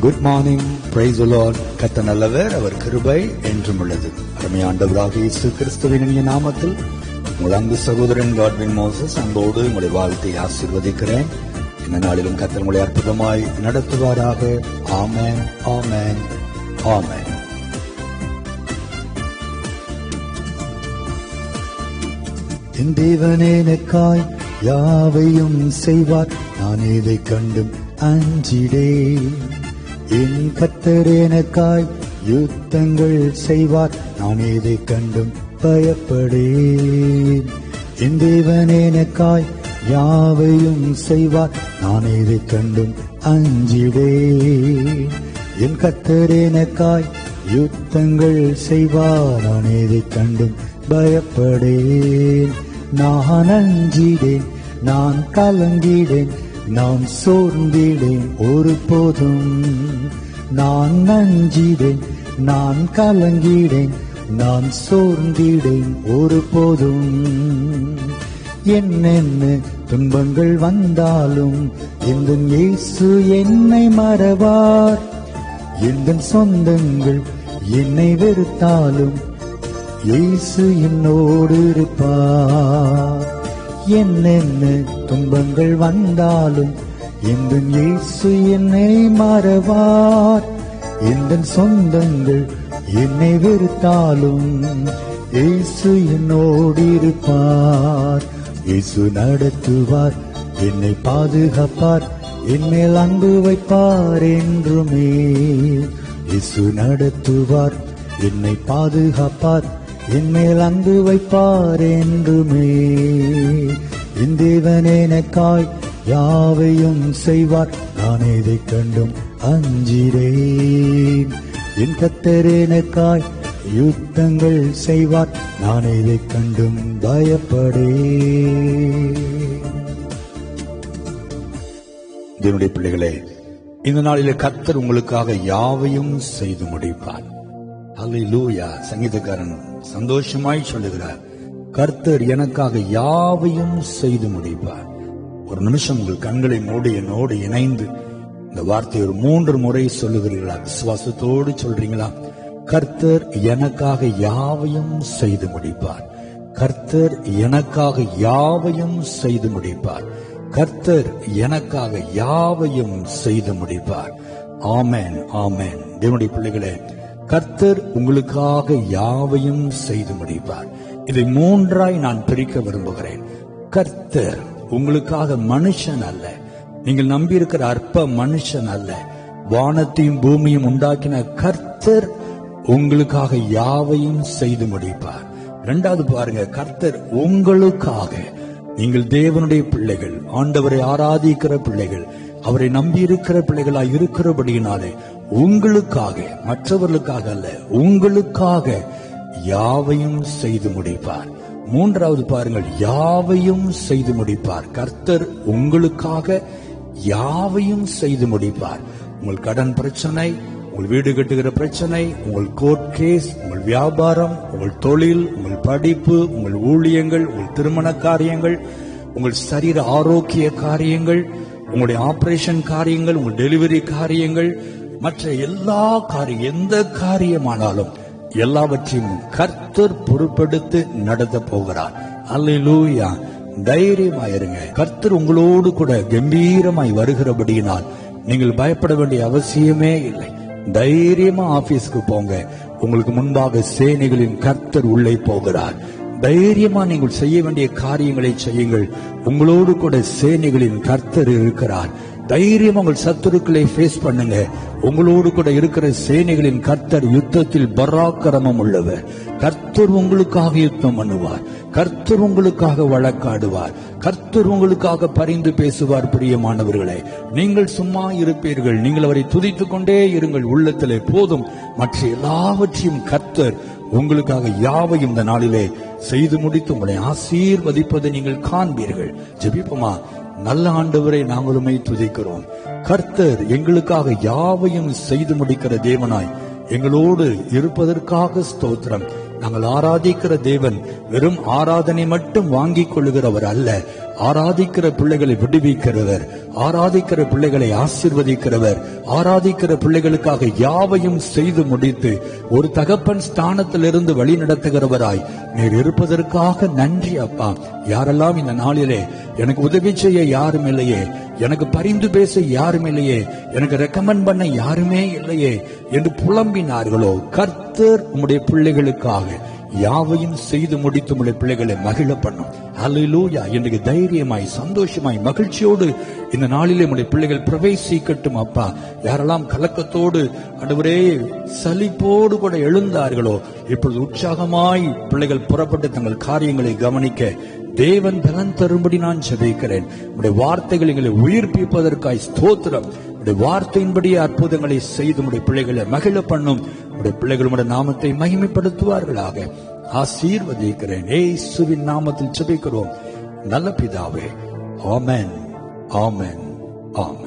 Good morning. Praise the Lord. கர்த்தர் நல்லவர், அவர் கிருபை என்றும் உள்ளது. அருமையாண்டவராகிய இயேசு கிறிஸ்துவின் இனிய நாமத்தில் உங்கள் அன்பு சகோதரன் காட்வின் மோசஸ் அன்போடு உங்களை வாழ்த்தை ஆசீர்வதிக்கிறேன். இந்த நாளிலும் கர்த்தர் உங்களை அற்புதமாய் நடத்துவாராக. ஆமென், ஆமென், ஆமென். என் தேவனே எனக்காய் யாவையும் செய்வார், நான் இதை கண்டும் அஞ்சிடே. என் கர்த்தர் எனக்காய் யுத்தங்கள் செய்வார், நான் இதை கண்டும் பயப்படேன். என் தேவனே எனக்காய் யாவையும் செய்வார், நான் இதை கண்டும் அஞ்சிடேன். என் கர்த்தர் எனக்காய் யுத்தங்கள் செய்வார், நான் இதை கண்டும் பயப்படேன். நான் அஞ்சிடேன், நான் கலங்கிடேன், நான் சோர்ந்திடேன் ஒரு போதும். நான் அஞ்சிடேன், நான் கலங்கிடேன், நான் சோர்ந்திடேன் ஒரு போதும். என்னென்ன துன்பங்கள் வந்தாலும் எந்தன் இயேசு என்னை மறவார். எந்தன் சொந்தங்கள் என்னை வெறுத்தாலும் இயேசு என்னோடு இருப்பார். என்னென்ன துன்பங்கள் வந்தாலும் எந்தன் இயேசு என்னை மறவார். எந்தன் சொந்தங்கள் என்னை வெறுத்தாலும் இயேசு என்னோடு இருப்பார். இயேசு நடத்துவார், என்னை பாதுகாப்பார், என் மேல் அன்பு வைப்பார் என்றுமே. இயேசு நடத்துவார், என்னை பாதுகாப்பார், என் மேல் அன்பு வைப்பார் என்றுமே. என் தேவன் எனக்காய் யாவையும் செய்வார், நான் இதை கண்டும் அஞ்சிடேன். என் கர்த்தர் எனக்காய் யுத்தங்கள் செய்வார், நான் இதை கண்டும் பயப்படேன். என்னுடைய பிள்ளைகளே, இந்த நாளிலே கர்த்தர் உங்களுக்காக யாவையும் செய்து முடிப்பார். அல்லேலூயா. சங்கீதக்காரன் சந்தோஷமாய் சொல்லுகிறார், கர்த்தர் எனக்காக யாவையும் செய்து முடிப்பார். ஒரு நிமிஷம் உங்கள் கண்களை மூடி என்னோடு இணைந்து இந்த வார்த்தை ஒரு 3 முறை சொல்லுகிறீர்களா? விசுவாசத்தோடு சொல்றீங்களா? கர்த்தர் எனக்காக யாவையும் செய்து முடிப்பார். கர்த்தர் எனக்காக யாவையும் செய்து முடிப்பார். கர்த்தர் எனக்காக யாவையும் செய்து முடிப்பார். ஆமென், ஆமென். தேவனுடைய பிள்ளைகளே, கர்த்தர் உங்களுக்காக யாவையும் செய்து முடிப்பார். இதை 3ஆய் நான் பிரிக்க விரும்புகிறேன். கர்த்தர் உங்களுக்காக மனுஷன் அல்ல, நீங்கள் நம்பியிருக்கிற அற்ப மனுஷன் அல்ல. வானத்தையும் பூமியும் உண்டாக்கின கர்த்தர் உங்களுக்காக யாவையும் செய்து முடிப்பார். 2வது பாருங்க, கர்த்தர் உங்களுக்காக, நீங்கள் தேவனுடைய பிள்ளைகள், ஆண்டவரை ஆராதிக்கிற பிள்ளைகள், அவரை நம்பியிருக்கிற பிள்ளைகளாய் இருக்கிறபடியினாலே உங்களுக்காக, மற்றவர்களுக்காக அல்ல, உங்களுக்காக யாவையும் செய்து முடிப்பார். 3வது பாருங்கள், யாவையும் செய்து முடிப்பார். கர்த்தர் உங்களுக்காக யாவையும் செய்து முடிப்பார். உங்கள் கடன் பிரச்சனை, உங்கள் வீடு கட்டுகிற பிரச்சனை, உங்கள் கோர்ட் கேஸ், உங்கள் வியாபாரம், உங்கள் தொழில், உங்கள் படிப்பு, உங்கள் ஊழியங்கள், உங்கள் திருமண காரியங்கள், உங்கள் சரீர ஆரோக்கிய காரியங்கள், உங்களுடைய ஆபரேஷன் காரியங்கள், உங்கள் டெலிவரி காரியங்கள், மற்ற எல்லா காரியம், எந்த காரியமானாலும் எல்லாவற்றையும் கர்த்தர் பொறுப்பெடுத்து நடத்த போகிறார். அல்லேலூயா. தைரியமாயிருங்க. கர்த்தர் உங்களோடு கூட கம்பீரமாய் வருகிறபடியினால் நீங்கள் பயப்பட வேண்டிய அவசியமே இல்லை. தைரியமா ஆபீஸ்க்கு போங்க. உங்களுக்கு முன்பாக சேனைகளின் கர்த்தர் உள்ளே போகிறார். தைரியமா நீங்கள் செய்ய வேண்டிய காரியங்களை செய்யுங்கள். உங்களோடு கூட சேனைகளின் கர்த்தர் இருக்கிறார். தைரியமா உங்கள் சத்துருக்களை ஃபேஸ் பண்ணுங்க. உங்களோடு கூட இருக்கிற சேனைகளின் கர்த்தர் யுத்தத்தில் பராக்கிரமம் உள்ளவர். கர்த்தர் உங்களுக்காக யுத்தம் பண்ணுவார். கர்த்தர் உங்களுக்காக வழக்காடுவார். கர்த்தர் உங்களுக்காக பரிந்து பேசுவார். பிரியமானவர்களே, நீங்கள் சும்மா இருப்பீர்கள். நீங்கள் அவரை துதித்துக் கொண்டே இருங்கள். உள்ளத்திலே போதும், மற்ற எல்லாவற்றையும் கர்த்தர் உங்களுக்காக யாவையும் இந்த நாளிலே செய்து முடித்து உங்களை ஆசீர்வதிப்பதை நீங்கள் காண்பீர்கள். ஜெபிப்போமா? நல்ல ஆண்டவரை நாங்களுமே துதிக்கிறோம். கர்த்தர் எங்களுக்காக யாவையும் செய்து முடிக்கிற தேவனாய் எங்களோடு இருப்பதற்காக ஸ்தோத்திரம். நாங்கள் ஆராதிக்கிற தேவன் வெறும் ஆராதனை மட்டும் வாங்கிக் கொள்ளுகிறவர் அல்ல, ஆராதிக்கிற பிள்ளைகளை விடுவிக்கிறவர், ஆராதிக்கிற பிள்ளைகளை ஆசீர்வதிக்கிறவர், ஆராதிக்கிற பிள்ளைகளுக்காக யாவையும் செய்து முடித்து ஒரு தகப்பன் ஸ்தானத்திலிருந்து வழி நடத்துகிறவராய் நீர் இருப்பதற்காக நன்றி அப்பா. யாரெல்லாம் இந்த நாளிலே எனக்கு உதவி செய்ய யாரும் இல்லையே, எனக்கு பரிந்து பேச யாரும் இல்லையே, எனக்கு ரெக்கமெண்ட் பண்ண யாருமே இல்லையே என்று புலம்பினார்களோ, கர்த்தர் உம்முடைய பிள்ளைகளுக்காக யாவையும் செய்து முடித்து உம்முடைய பிள்ளைகளை மகிழ பண்ணும். ஹல்லேலூயா. இன்றைக்கு தைரியமாய் சந்தோஷமாய் மகிழ்ச்சியோடு இந்த நாளிலே உம்முடைய பிள்ளைகள் பிரவேசிக்கட்டும் அப்பா. யாரெல்லாம் கலக்கத்தோடு ஆண்டவரே சலிப்போடு கூட எழுந்தார்களோ, இப்பொழுது உற்சாகமாய் பிள்ளைகள் புறப்பட்டு தங்கள் காரியங்களை கவனிக்க தேவன் பலன் தரும்படி நான் ஜெபிக்கிறேன். உடைய வார்த்தைகள் எங்களை உயிர்ப்பிப்பதற்காய் ஸ்தோத்திரம். உடைய வார்த்தையின்படியே அற்புதங்களை செய்து உடைய பிள்ளைகளை மகிழ பண்ணும். உடைய பிள்ளைகள் உடைய நாமத்தை மகிமைப்படுத்துவார்களாக. ஆசீர்வதிக்கிறேன். இயேசுவின் நாமத்தில் ஜெபிக்கிறோம் நல்ல பிதாவே. ஆமென், ஆமென், ஆமென்.